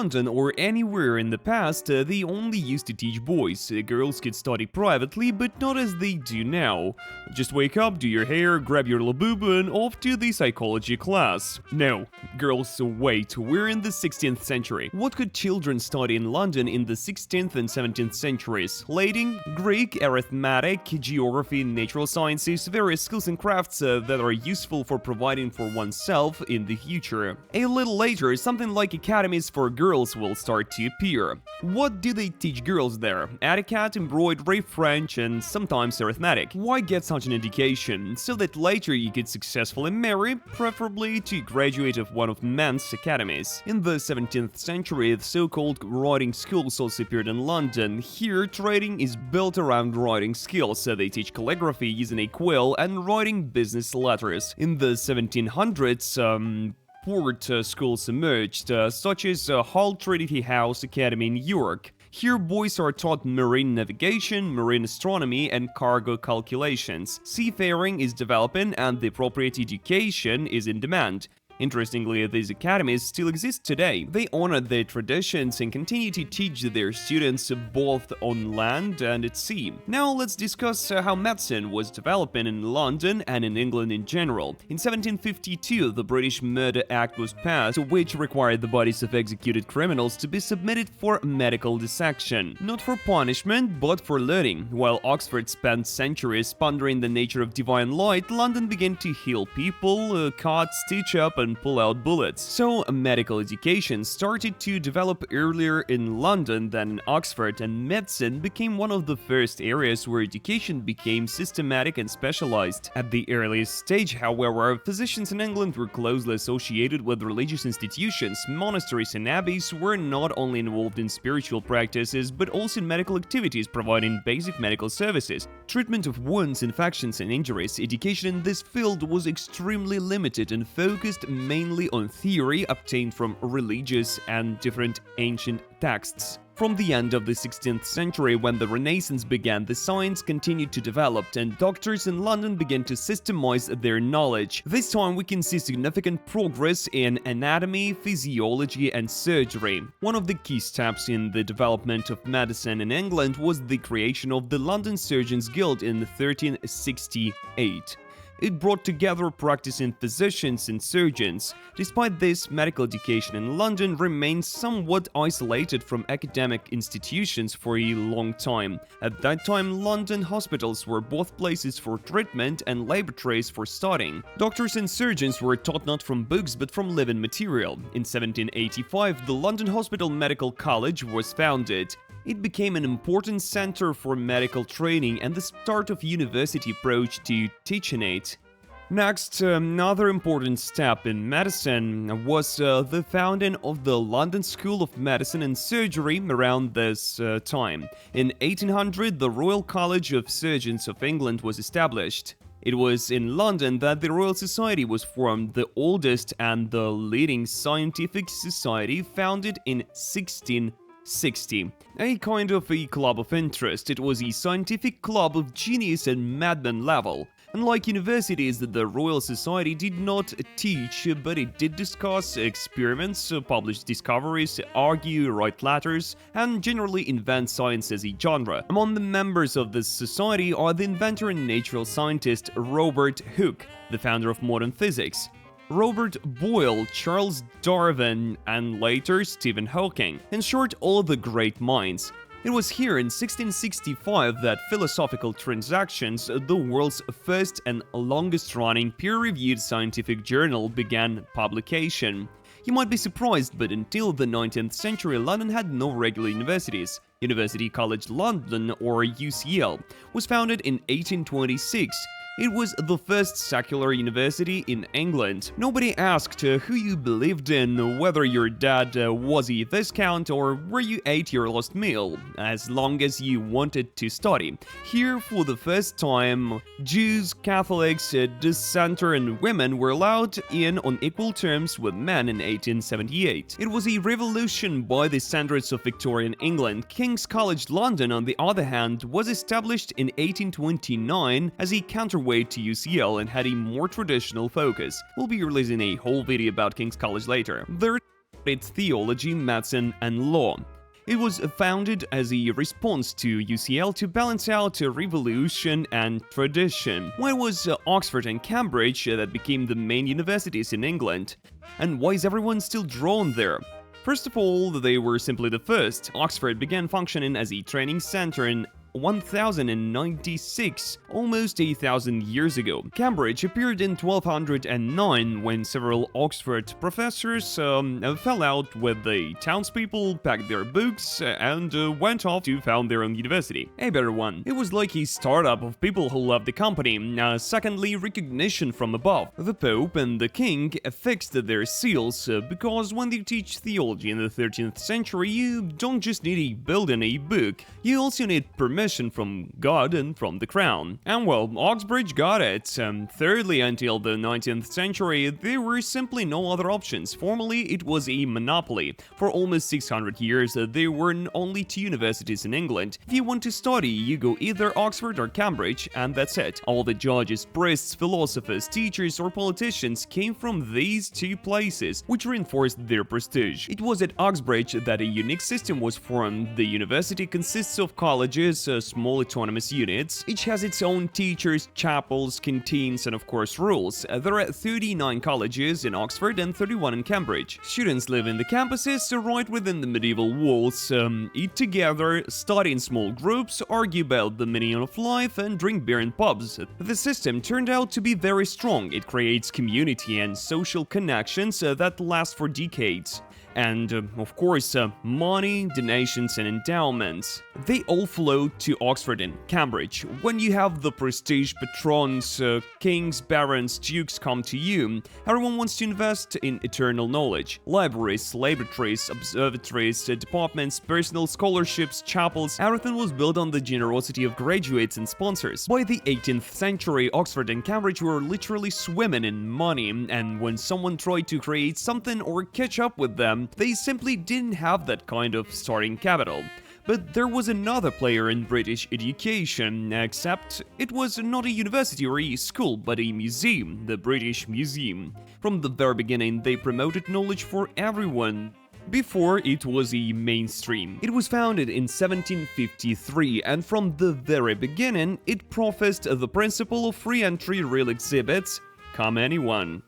London or anywhere in the past, they only used to teach boys. Girls could study privately, but not as they do now. Just wake up, do your hair, grab your labubu, and off to the psychology class. No, girls wait, we're in the 16th century. What could children study in London in the 16th and 17th centuries? Latin, Greek, arithmetic, geography, natural sciences, various skills and crafts that are useful for providing for oneself in the future. A little later, something like academies for girls will start to appear. What do they teach girls there? Etiquette, embroidery, French, and sometimes arithmetic. Why get such an education? So that later you could successfully marry, preferably to graduate of one of men's academies. In the 17th century, the so-called writing schools also appeared in London. Here, trading is built around writing skills, so they teach calligraphy using a quill and writing business letters. In the 1700s, port schools emerged, such as Hull Trinity House Academy in York. Here, boys are taught marine navigation, marine astronomy, and cargo calculations. Seafaring is developing, and the appropriate education is in demand. Interestingly, these academies still exist today. They honor their traditions and continue to teach their students both on land and at sea. Now let's discuss how medicine was developing in London and in England in general. In 1752, the British Murder Act was passed, which required the bodies of executed criminals to be submitted for medical dissection. Not for punishment, but for learning. While Oxford spent centuries pondering the nature of divine light, London began to heal people, cut, stitch up, and pull out bullets. So, medical education started to develop earlier in London than in Oxford, and medicine became one of the first areas where education became systematic and specialized. At the earliest stage, however, physicians in England were closely associated with religious institutions. Monasteries and abbeys were not only involved in spiritual practices, but also in medical activities, providing basic medical services. Treatment of wounds, infections, and injuries. Education in this field was extremely limited and focused mainly on theory obtained from religious and different ancient texts. From the end of the 16th century, when the Renaissance began, the science continued to develop, and doctors in London began to systemize their knowledge. This time we can see significant progress in anatomy, physiology, and surgery. One of the key steps in the development of medicine in England was the creation of the London Surgeons' Guild in 1368. It brought together practicing physicians and surgeons. Despite this, medical education in London remained somewhat isolated from academic institutions for a long time. At that time, London hospitals were both places for treatment and laboratories for studying. Doctors and surgeons were taught not from books but from living material. In 1785, the London Hospital Medical College was founded. It became an important center for medical training and the start of university approach to teaching it. Next, another important step in medicine was the founding of the London School of Medicine and Surgery around this time. In 1800, the Royal College of Surgeons of England was established. It was in London that the Royal Society was formed, the oldest and the leading scientific society, founded in 1660. A kind of a club of interest, it was a scientific club of genius and madman level. Unlike universities, the Royal Society did not teach, but it did discuss experiments, publish discoveries, argue, write letters, and generally invent science as a genre. Among the members of this society are the inventor and natural scientist Robert Hooke, the founder of modern physics, Robert Boyle, Charles Darwin, and later Stephen Hawking. In short, all the great minds. It was here in 1665 that Philosophical Transactions, the world's first and longest-running peer-reviewed scientific journal, began publication. You might be surprised, but until the 19th century, London had no regular universities. University College London, or UCL, was founded in 1826. It was the first secular university in England. Nobody asked who you believed in, whether your dad was a viscount or where you ate your last meal, as long as you wanted to study. Here, for the first time, Jews, Catholics, dissenter and women were allowed in on equal terms with men in 1878. It was a revolution by the standards of Victorian England. King's College London, on the other hand, was established in 1829 as a counterweight to UCL and had a more traditional focus. We'll be releasing a whole video about King's College later. studied theology, medicine, and law. It was founded as a response to UCL to balance out revolution and tradition. Why was Oxford and Cambridge that became the main universities in England? And why is everyone still drawn there? First of all, they were simply the first. Oxford began functioning as a training center in 1096, almost 8,000 years ago. Cambridge appeared in 1209 when several Oxford professors fell out with the townspeople, packed their books, and went off to found their own university. A better one. It was like a startup of people who loved the company. Secondly, recognition from above. The Pope and the King affixed their seals because when you teach theology in the 13th century, you don't just need a building, a book. You also need permission from God and from the crown. And well, Oxbridge got it. Thirdly, until the 19th century, there were simply no other options. Formerly, it was a monopoly. For almost 600 years, there were only 2 universities in England. If you want to study, you go either Oxford or Cambridge, and that's it. All the judges, priests, philosophers, teachers, or politicians came from these 2 places, which reinforced their prestige. It was at Oxbridge that a unique system was formed. The university consists of colleges, small autonomous units. Each has its own teachers, chapels, canteens, and of course rules. There are 39 colleges in Oxford and 31 in Cambridge. Students live in the campuses right within the medieval walls, eat together, study in small groups, argue about the meaning of life, and drink beer in pubs. The system turned out to be very strong. It creates community and social connections that last for decades. And, of course, money, donations, and endowments. They all flow to Oxford and Cambridge. When you have the prestige patrons, kings, barons, dukes come to you, everyone wants to invest in eternal knowledge. Libraries, laboratories, observatories, departments, personal scholarships, chapels, everything was built on the generosity of graduates and sponsors. By the 18th century, Oxford and Cambridge were literally swimming in money, and when someone tried to create something or catch up with them, they simply didn't have that kind of starting capital. But there was another player in British education, except it was not a university or a school, but a museum, the British Museum. From the very beginning, they promoted knowledge for everyone. Before it was a mainstream. It was founded in 1753, and from the very beginning, it professed the principle of free entry real exhibits, come anyone.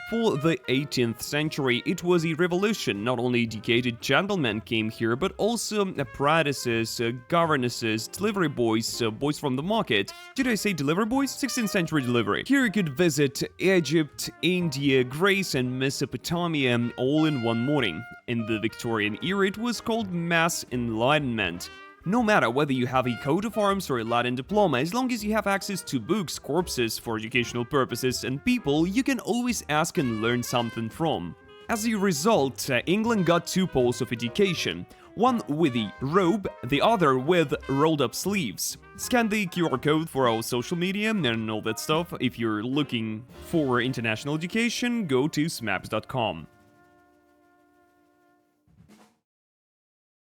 For the 18th century, it was a revolution. Not only educated gentlemen came here, but also apprentices, governesses, delivery boys, boys from the market. Did I say delivery boys? 16th century delivery. Here you could visit Egypt, India, Greece, and Mesopotamia all in one morning. In the Victorian era, it was called mass enlightenment. No matter whether you have a coat of arms or a Latin diploma, as long as you have access to books, corpses for educational purposes, and people you can always ask and learn something from. As a result, England got 2 poles of education, one with a robe, the other with rolled-up sleeves. Scan the QR code for our social media and all that stuff. If you're looking for international education, go to smapse.com.